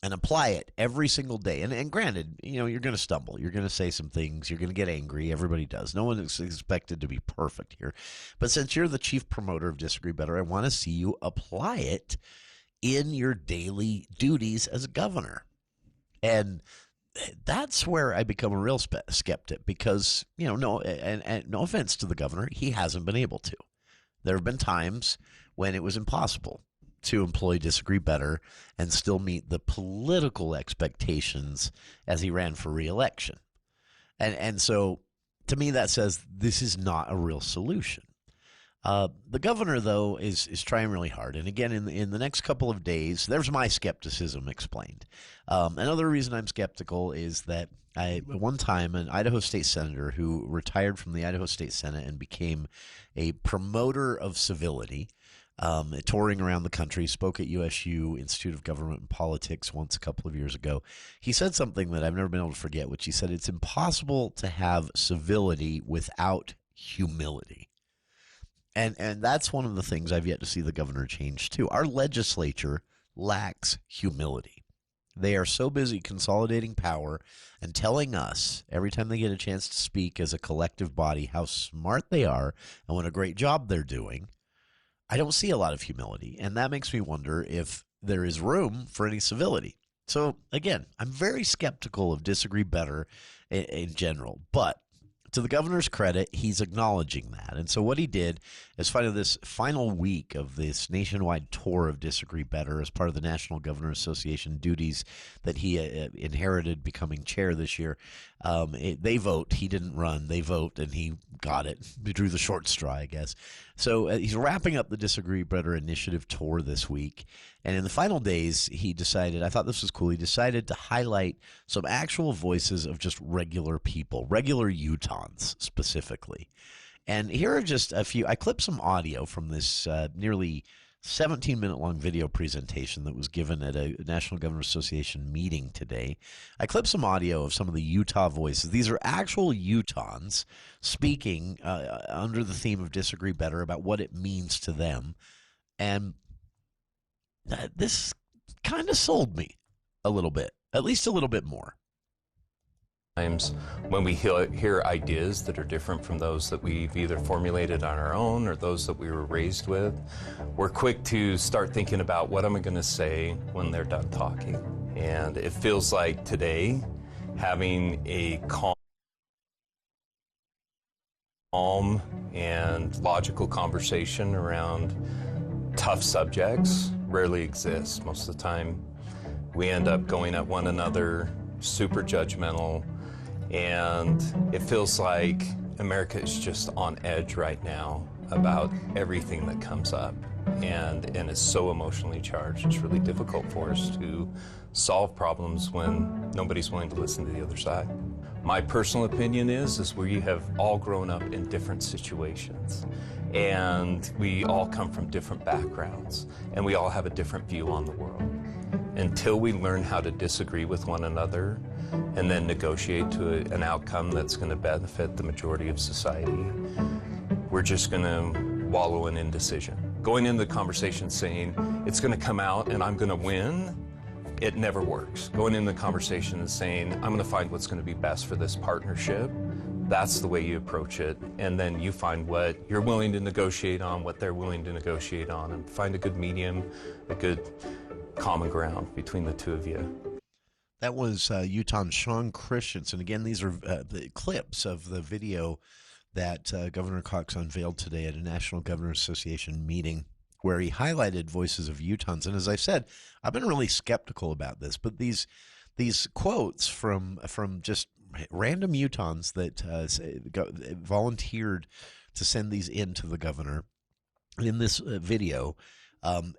and apply it every single day. And granted, you're going to stumble. You're going to say some things. You're going to get angry. Everybody does. No one is expected to be perfect here. But since you're the chief promoter of Disagree Better, I want to see you apply it in your daily duties as a governor. And that's where I become a real skeptic because, no offense to the governor, he hasn't been able to. There have been times when it was impossible to employ Disagree Better and still meet the political expectations as he ran for re-election. And so To me, that says this is not a real solution. The governor, though, is trying really hard. And again, in the next couple of days, there's my skepticism explained. Another reason I'm skeptical is that at one time, an Idaho state senator who retired from the Idaho State Senate and became a promoter of civility, touring around the country, spoke at USU Institute of Government and Politics once a couple of years ago. He said something that I've never been able to forget, which he said, it's impossible to have civility without humility. And that's one of the things I've yet to see the governor change too. Our legislature lacks humility. They are so busy consolidating power and telling us every time they get a chance to speak as a collective body how smart they are and what a great job they're doing. I don't see a lot of humility, and that makes me wonder if there is room for any civility. So again, I'm very skeptical of Disagree Better in general, but to the governor's credit, he's acknowledging that. And so what he did is this final week of this nationwide tour of Disagree Better as part of the National Governor Association duties that he inherited becoming chair this year. They vote. He didn't run. They vote, and he got it. He drew the short straw, I guess. So he's wrapping up the Disagree Better initiative tour this week. And in the final days, he decided, I thought this was cool, he decided to highlight some actual voices of just regular people, regular Utahns specifically. And here are just a few. I clipped some audio from this nearly 17-minute long video presentation that was given at a National Governor Association meeting today. I clipped some audio of some of the Utah voices. These are actual Utahns speaking under the theme of Disagree Better about what it means to them. And this kind of sold me a little bit, at least a little bit more. Times when we hear ideas that are different from those that we've either formulated on our own or those that we were raised with, we're quick to start thinking about what am I going to say when they're done talking. And it feels like today having a calm and logical conversation around tough subjects rarely exists. Most of the time we end up going at one another, super judgmental, and it feels like America is just on edge right now about everything that comes up, and it's so emotionally charged. It's really difficult for us to solve problems when nobody's willing to listen to the other side. My personal opinion is we have all grown up in different situations, and we all come from different backgrounds, and we all have a different view on the world. Until we learn how to disagree with one another and then negotiate to an outcome that's going to benefit the majority of society, we're just going to wallow in indecision. Going into the conversation saying it's going to come out and I'm going to win, it never works. Going into the conversation and saying I'm going to find what's going to be best for this partnership, that's the way you approach it. And then you find what you're willing to negotiate on, what they're willing to negotiate on, and find a good medium, a good common ground between the two of you. That was Utah's Sean Christensen. Again, these are the clips of the video that Governor Cox unveiled today at a National Governor Association meeting where he highlighted voices of Utahns. And as I said, I've been really skeptical about this, but these quotes from just random Utahns that volunteered to send these in to the governor in this video,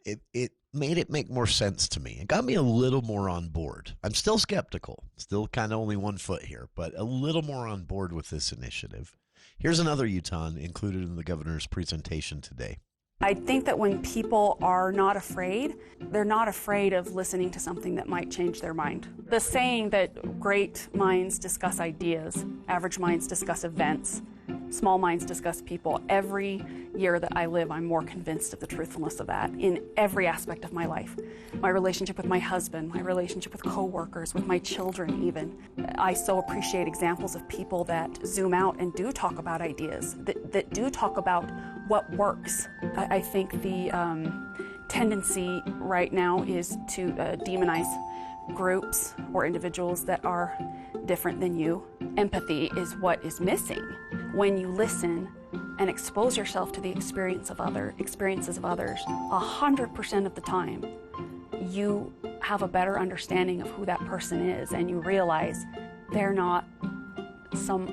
it made it make more sense to me. It got me a little more on board. I'm still skeptical, still kind of only 1 foot here, but a little more on board with this initiative. Here's another Utahn included in the governor's presentation today. I think that when people are not afraid, they're not afraid of listening to something that might change their mind. The saying that great minds discuss ideas, average minds discuss events, small minds discuss people. Every year that I live, I'm more convinced of the truthfulness of that in every aspect of my life. My relationship with my husband, my relationship with coworkers, with my children even. I so appreciate examples of people that zoom out and do talk about ideas, that do talk about what works. I think the tendency right now is to demonize groups or individuals that are different than you. Empathy is what is missing when you listen and expose yourself to the experiences of others 100% of the time. You have a better understanding of who that person is, and you realize they're not some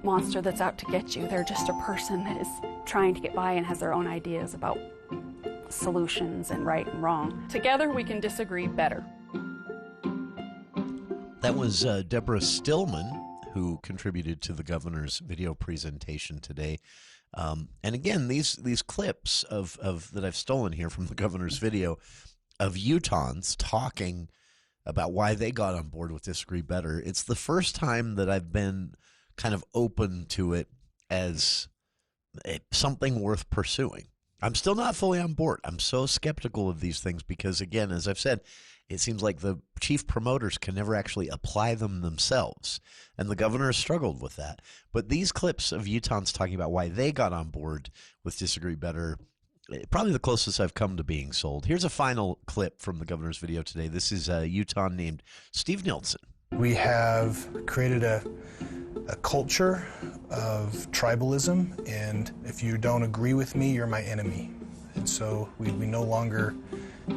monster that's out to get you. They're just a person that is trying to get by and has their own ideas about solutions and right and wrong. Together we can disagree better. That was Deborah Stillman, who contributed to the governor's video presentation today. And again, these clips of that I've stolen here from the governor's video of Utahns talking about why they got on board with Disagree Better. It's the first time that I've been kind of open to it as something worth pursuing. I'm still not fully on board. I'm so skeptical of these things because, again, as I've said, it seems like the chief promoters can never actually apply them themselves. And the governor has struggled with that. But these clips of Utahns talking about why they got on board with Disagree Better, probably the closest I've come to being sold. Here's a final clip from the governor's video today. This is a Utahn named Steve Nilsson. We have created a culture of tribalism, and if you don't agree with me, you're my enemy. And so we no longer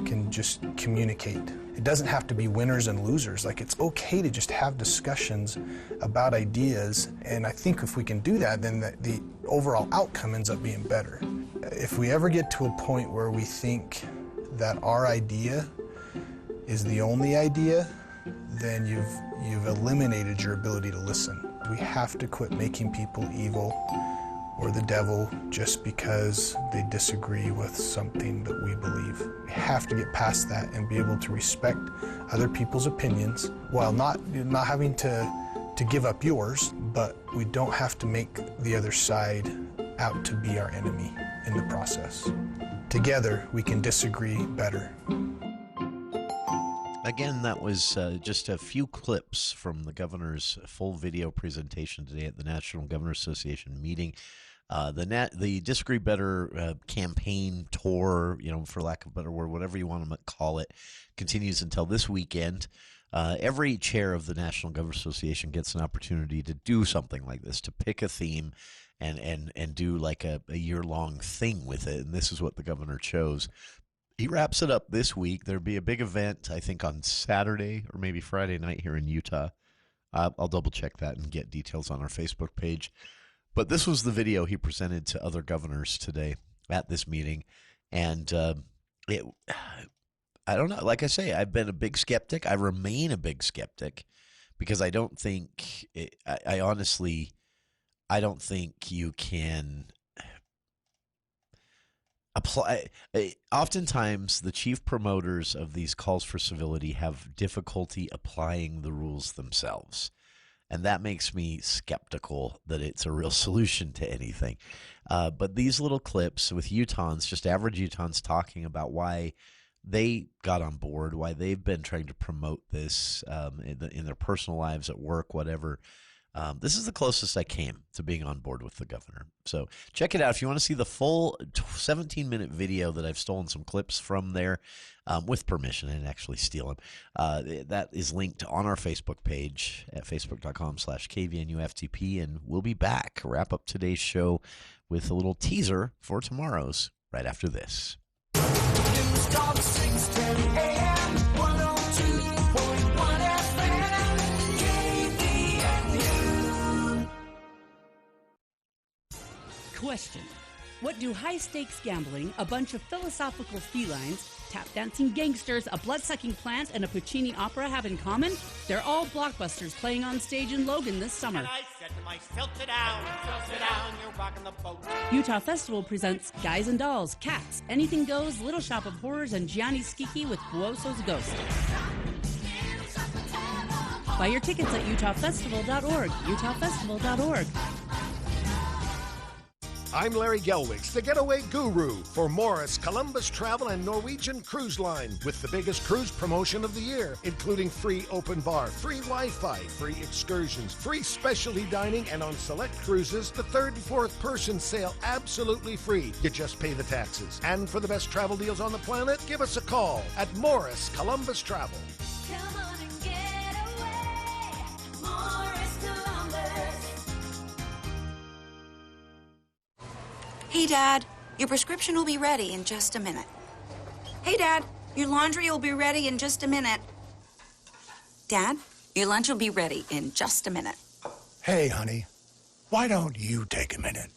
can just communicate. It doesn't have to be winners and losers. Like, it's okay to just have discussions about ideas, and I think if we can do that, then the overall outcome ends up being better. If we ever get to a point where we think that our idea is the only idea, then you've eliminated your ability to listen. We have to quit making people evil or the devil just because they disagree with something that we believe. We have to get past that and be able to respect other people's opinions while not having to give up yours, but we don't have to make the other side out to be our enemy in the process. Together, we can disagree better. Again, that was just a few clips from the governor's full video presentation today at the National Governors Association meeting. The Disagree Better campaign tour, for lack of a better word, whatever you want to call it, continues until this weekend. Every chair of the National Governors Association gets an opportunity to do something like this, to pick a theme and do like a year-long thing with it, and this is what the governor chose. He wraps it up this week. There'll be a big event, I think, on Saturday or maybe Friday night here in Utah. I'll double-check that and get details on our Facebook page. But this was the video he presented to other governors today at this meeting. And I don't know. Like I say, I've been a big skeptic. I remain a big skeptic because I don't think I honestly don't think you can apply. Oftentimes, the chief promoters of these calls for civility have difficulty applying the rules themselves. And that makes me skeptical that it's a real solution to anything. But these little clips with Utahns, just average Utahns, talking about why they got on board, why they've been trying to promote this in their personal lives, at work, whatever. This is the closest I came to being on board with the governor. So check it out. If you want to see the full 17-minute video that I've stolen some clips from there with permission and actually steal them, that is linked on our Facebook page at facebook.com/KVNUFTP. And we'll be back, wrap up today's show with a little teaser for tomorrow's right after this. News Talk 610 AM 102.1 FM KVNU. Question: what do high-stakes gambling, a bunch of philosophical felines, tap-dancing gangsters, a blood-sucking plant, and a Puccini opera have in common? They're all blockbusters playing on stage in Logan this summer. And I said to myself, sit down, you're rocking the boat. Utah Festival presents Guys and Dolls, Cats, Anything Goes, Little Shop of Horrors, and Gianni Schicchi with Buoso's Ghost. Buy your tickets at utahfestival.org, utahfestival.org. I'm Larry Gelwix, the getaway guru for Morris, Columbus Travel and Norwegian Cruise Line, with the biggest cruise promotion of the year, including free open bar, free Wi-Fi, free excursions, free specialty dining, and on select cruises, the third and fourth person sail absolutely free. You just pay the taxes. And for the best travel deals on the planet, give us a call at Morris Columbus Travel. Come on and get away, Morris Columbus. Hey, Dad, your prescription will be ready in just a minute. Hey, Dad, your laundry will be ready in just a minute. Dad, your lunch will be ready in just a minute. Hey, honey, Why don't you take a minute?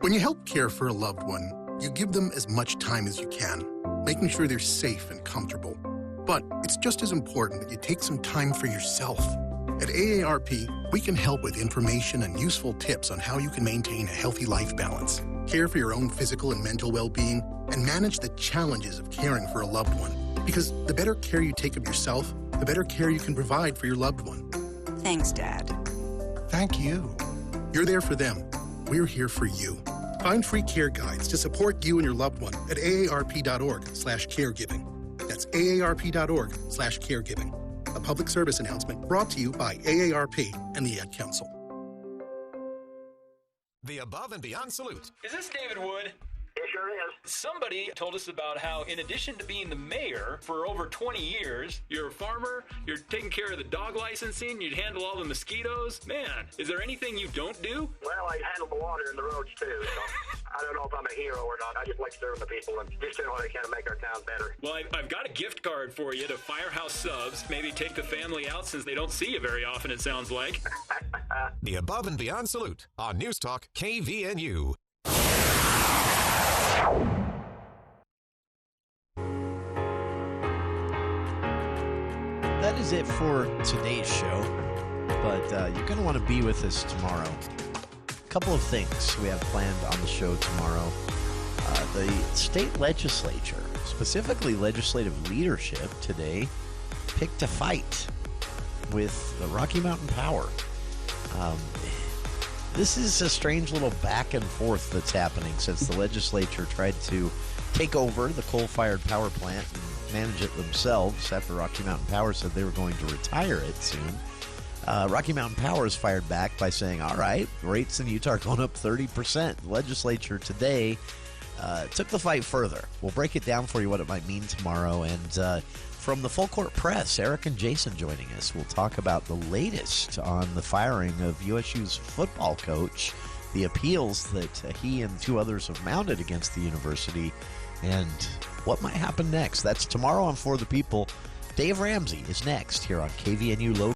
When you help care for a loved one, you give them as much time as you can, making sure they're safe and comfortable. But it's just as important that you take some time for yourself. At AARP, we can help with information and useful tips on how you can maintain a healthy life balance, care for your own physical and mental well-being, and manage the challenges of caring for a loved one. Because the better care you take of yourself, the better care you can provide for your loved one. Thanks, Dad. Thank you. You're there for them. We're here for you. Find free care guides to support you and your loved one at aarp.org/caregiving. That's aarp.org/caregiving. A public service announcement brought to you by AARP and the Ad Council. The Above and Beyond Salute. Is this David Wood? It sure is. Somebody told us about how, in addition to being the mayor for over 20 years, you're a farmer, you're taking care of the dog licensing, you'd handle all the mosquitoes. Man, is there anything you don't do? Well, I handle the water and the roads, too, so I don't know if I'm a hero or not. I just like serving the people and just doing what I can to make our town better. Well, I've got a gift card for you to Firehouse Subs. Maybe take the family out since they don't see you very often, it sounds like. The Above and Beyond Salute on News Talk KVNU. That is it for today's show, but you're going to want to be with us tomorrow. A couple of things we have planned on the show tomorrow. The state legislature, specifically legislative leadership today, picked a fight with the Rocky Mountain Power. This is a strange little back and forth that's happening since the legislature tried to take over the coal-fired power plant and manage it themselves after Rocky Mountain Power said they were going to retire it soon. Rocky Mountain Power is fired back by saying, all right, rates in Utah are going up 30%. The legislature today took the fight further. We'll break it down for you what it might mean tomorrow. And from the Full Court Press, Eric and Jason joining us. We'll talk about the latest on the firing of USU's football coach, the appeals that he and two others have mounted against the university, and what might happen next. That's tomorrow on For the People. Dave Ramsey is next here on KVNU Local.